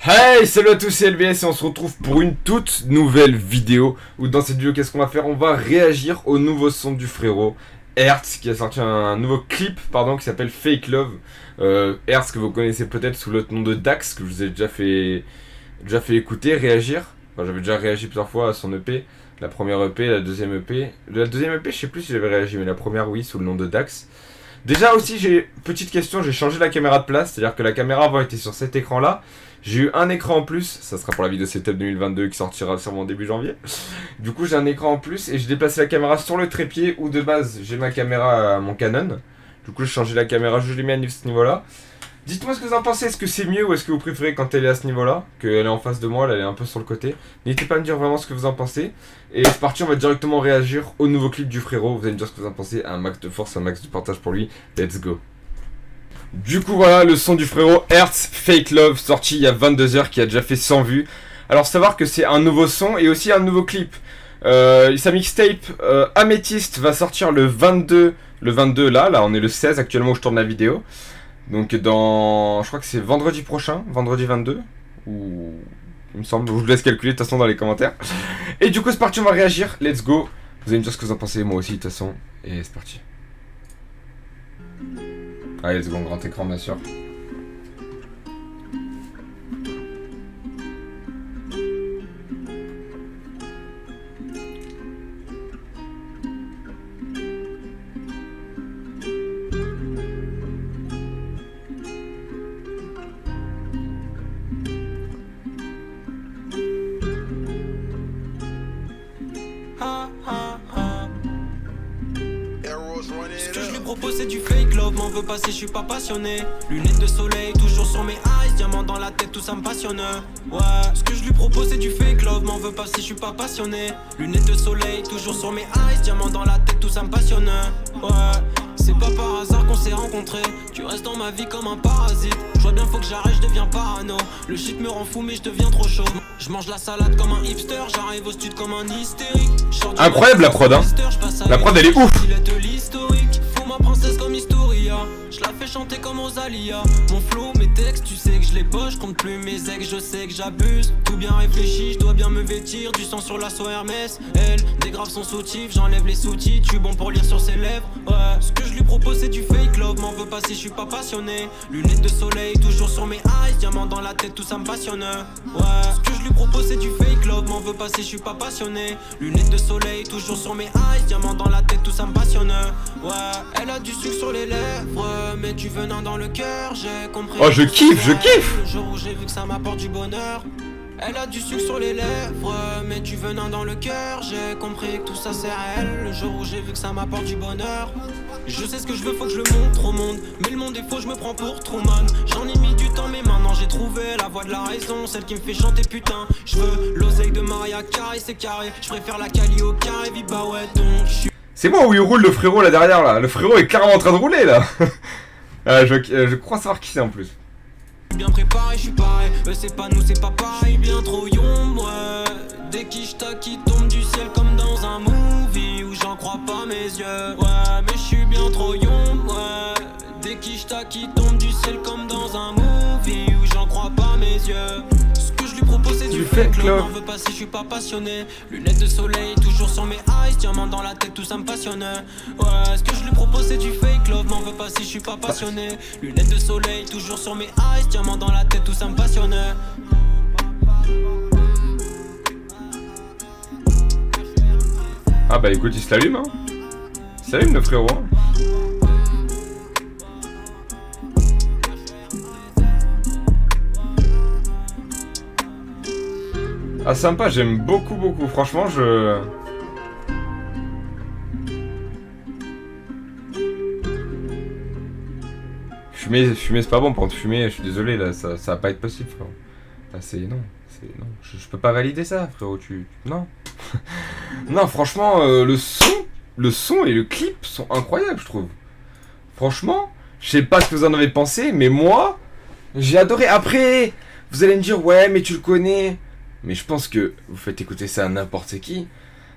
Hey, salut à tous, c'est LBS et on se retrouve pour une toute nouvelle vidéo. Où dans cette vidéo, qu'est-ce qu'on va faire? On va réagir au nouveau son du frérot Hertz qui a sorti un nouveau clip qui s'appelle Fake Love. Hertz que vous connaissez peut-être sous le nom de Dax, que je vous ai déjà fait écouter, réagir. Enfin, j'avais déjà réagi plusieurs fois à son EP. La première EP, la deuxième EP. La deuxième EP, je sais plus si j'avais réagi, mais la première, oui, sous le nom de Dax. Déjà aussi, petite question, j'ai changé la caméra de place. C'est-à-dire que la caméra avant était sur cet écran-là. J'ai eu un écran en plus, ça sera pour la vidéo Setup 2022 qui sortira sûrement début janvier. Du coup j'ai un écran en plus et j'ai déplacé la caméra sur le trépied où de base j'ai ma caméra à mon Canon. Du coup j'ai changé la caméra, je l'ai mis à ce niveau-là. Dites-moi ce que vous en pensez, est-ce que c'est mieux ou est-ce que vous préférez quand elle est à ce niveau-là? Qu'elle est en face de moi, là, elle est un peu sur le côté. N'hésitez pas à me dire vraiment ce que vous en pensez. Et c'est parti, on va directement réagir au nouveau clip du frérot. Vous allez me dire ce que vous en pensez, un max de force, un max de partage pour lui. Let's go. Du coup voilà le son du frérot Hertz, Fake Love, sorti il y a 22 heures, qui a déjà fait 100 vues. Alors savoir que c'est un nouveau son et aussi un nouveau clip. Sa mixtape Améthyste va sortir le 22 là on est le 16 actuellement où je tourne la vidéo. Donc je crois que c'est vendredi prochain, vendredi 22, ou il me semble, je vous laisse calculer de toute façon dans les commentaires. Et du coup c'est parti, on va réagir, let's go. Vous allez me dire ce que vous en pensez, moi aussi de toute façon, et c'est parti. Allez, let's go, grand écran bien sûr. Ce que je lui propose c'est du fake love, m'en veux pas si je suis pas passionné. Lunettes de soleil, toujours sur mes eyes, diamant dans la tête, tout ça me passionne. Ouais, ce que je lui propose c'est du fake love, m'en veux pas si je suis pas passionné. Lunettes de soleil, toujours sur mes eyes, diamant dans la tête, tout ça me passionne. Ouais, c'est pas par hasard qu'on s'est rencontrés. Tu restes dans ma vie comme un parasite. Je vois bien faut que j'arrête, je deviens parano. Le shit me rend fou mais je deviens trop chaud. Je mange la salade comme un hipster, j'arrive au stud comme un hystérique. Incroyable la prod hein. La prod elle est ouf. Faut ma princesse comme Historia. Je la fais chanter comme Rosalia. Mon flow, mes textes, tu sais que je les bosse. Je compte plus mes ex, je sais que j'abuse. Tout bien réfléchi, je dois bien me vêtir. Du sang sur la soie Hermès. Elle dégrave son soutif, j'enlève les sous-titres. Je suis bon pour lire sur ses lèvres. Ouais, ce que je lui propose c'est du fake love. M'en veux pas si je suis pas passionné. Lunettes de soleil, toujours sur mes eyes. Diamant dans la tête, tout ça me passionne. Ouais, ce que je lui propose c'est du fake love. M'en veux pas si je suis pas passionné. Lunettes de soleil, toujours sur mes eyes. Diamant dans la tête, tout ça me passionne. Ouais, elle a du sucre sur les lèvres, mais du venin dans le cœur, j'ai compris. Oh je kiffe, je kiffe. Le jour où j'ai vu que ça m'apporte du bonheur. Elle a du sucre sur les lèvres, mais du venin dans le cœur, j'ai compris que tout ça c'est à elle. Le jour où j'ai vu que ça m'apporte du bonheur. Je sais ce que je veux, faut que je le montre au monde. Mais le monde est faux, je me prends pour Truman. J'en ai mis du temps, mais maintenant j'ai trouvé la voix de la raison, celle qui me fait chanter putain. Je veux l'oseille de Maria Carré, c'est carré. Je préfère la Cali au carré, viva ouais donc je suis. C'est moi où il roule le frérot là derrière là. Le frérot est carrément en train de rouler là. Je crois savoir qui c'est en plus. Bien préparé, je suis pareil. C'est pas nous, c'est pas pareil. Bien trop yom, ouais. Des quichetas qui tombent du ciel comme dans un movie où j'en crois pas mes yeux. Ouais, mais je suis bien trop yom, ouais. Des quichetas qui tombent du ciel comme dans un movie où j'en crois pas mes yeux. Ce que je lui propose c'est du fake love. M'en veux pas si je suis pas passionné. Lunettes de soleil, toujours sur mes eyes. Diamant dans la tête, tout ça me passionne. Ouais, ce que je lui propose c'est du fake love. M'en veux pas si je suis pas passionné. Lunettes de soleil, toujours sur mes eyes. Diamant dans la tête, tout ça me passionne. Ah bah écoute, il se l'allume hein. Il s'allume le frérot hein. Ah sympa, j'aime beaucoup. Franchement Fumer c'est pas bon, par contre fumer, je suis désolé là, ça va pas être possible frérot. Là non. Je peux pas valider ça frérot, non. Non franchement le son et le clip sont incroyables je trouve. Franchement, je sais pas ce que vous en avez pensé, mais moi, j'ai adoré. Après, vous allez me dire ouais mais tu le connais. Mais je pense que vous faites écouter ça à n'importe qui.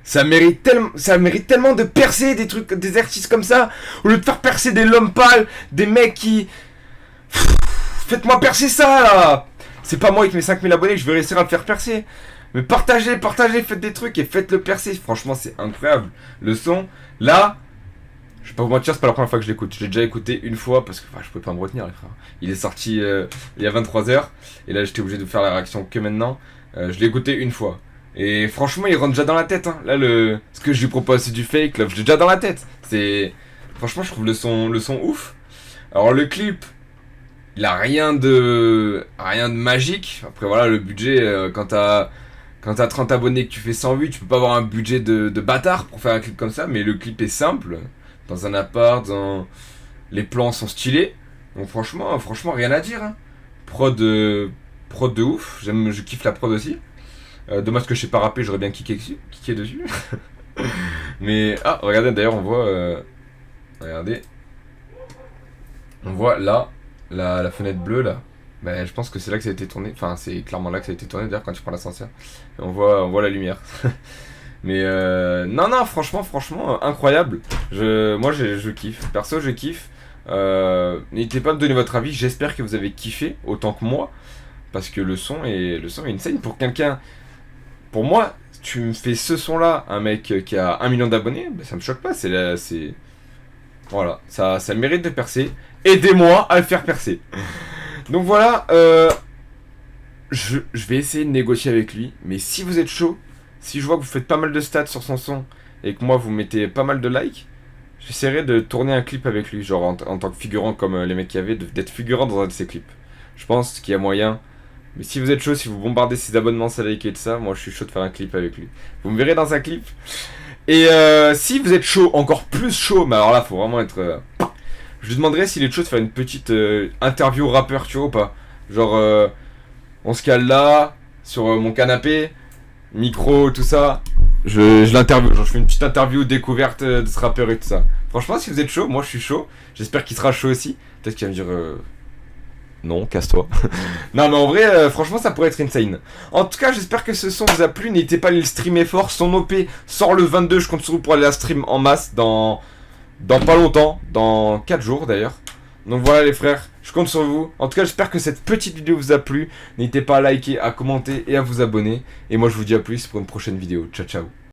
Ça mérite tellement de percer des artistes comme ça. Au lieu de faire percer des Lompal, des mecs qui... Faites-moi percer ça là. C'est pas moi avec mes 5000 abonnés que je vais réussir à le faire percer. Mais partagez, faites des trucs et faites-le percer. Franchement, c'est incroyable. Le son, là, je vais pas vous mentir, c'est pas la première fois que je l'écoute. Je l'ai déjà écouté une fois parce que je pouvais pas me retenir, les frères. Il est sorti il y a 23h. Et là, j'étais obligé de faire la réaction que maintenant. Je l'ai écouté une fois. Et franchement, il rentre déjà dans la tête. Hein. Là, ce que je lui propose, c'est du fake love. Je l'ai déjà dans la tête. Franchement, je trouve le son ouf. Alors, le clip, il a rien de magique. Après, voilà, le budget, quand t'as 30 abonnés et que tu fais 100 vues, tu peux pas avoir un budget de bâtard pour faire un clip comme ça. Mais le clip est simple. Dans un appart, les plans sont stylés. Donc, franchement, rien à dire. Hein. Prod de ouf. Je kiffe la prod aussi. Dommage que je sais pas rapper, j'aurais bien kické dessus. Mais, regardez, d'ailleurs, on voit... regardez. On voit là, la fenêtre bleue, là. Ben, je pense que c'est là que ça a été tourné. Enfin, c'est clairement là que ça a été tourné, d'ailleurs, quand tu prends l'ascenseur. On voit la lumière. Mais, non, franchement, incroyable. Moi, je kiffe. Perso, je kiffe. N'hésitez pas à me donner votre avis. J'espère que vous avez kiffé, autant que moi. Parce que le son est insane pour quelqu'un... Pour moi, tu me fais ce son-là, un mec qui a 1 million d'abonnés, ben ça me choque pas. Voilà, ça mérite de percer. Aidez-moi à le faire percer. Donc voilà, je vais essayer de négocier avec lui. Mais si vous êtes chaud, si je vois que vous faites pas mal de stats sur son son et que moi vous mettez pas mal de likes, j'essaierai de tourner un clip avec lui, genre en tant que figurant comme les mecs qu'il y avait, d'être figurant dans un de ses clips. Je pense qu'il y a moyen. Mais si vous êtes chaud, si vous bombardez ses abonnements, sa like et tout ça, moi je suis chaud de faire un clip avec lui. Vous me verrez dans un clip. Et si vous êtes chaud, encore plus chaud, mais alors là faut vraiment être... je lui demanderai s'il est chaud de faire une petite interview rappeur, tu vois ou pas. Genre on se cale là, sur mon canapé, micro, tout ça. Je l'interview, genre je fais une petite interview découverte de ce rappeur et tout ça. Franchement si vous êtes chaud, moi je suis chaud. J'espère qu'il sera chaud aussi. Peut-être qu'il va me dire... non, casse-toi. Non, mais en vrai, franchement, ça pourrait être insane. En tout cas, j'espère que ce son vous a plu. N'hésitez pas à aller le streamer fort. Son OP sort le 22. Je compte sur vous pour aller la stream en masse dans pas longtemps. Dans 4 jours d'ailleurs. Donc voilà, les frères. Je compte sur vous. En tout cas, j'espère que cette petite vidéo vous a plu. N'hésitez pas à liker, à commenter et à vous abonner. Et moi, je vous dis à plus pour une prochaine vidéo. Ciao, ciao.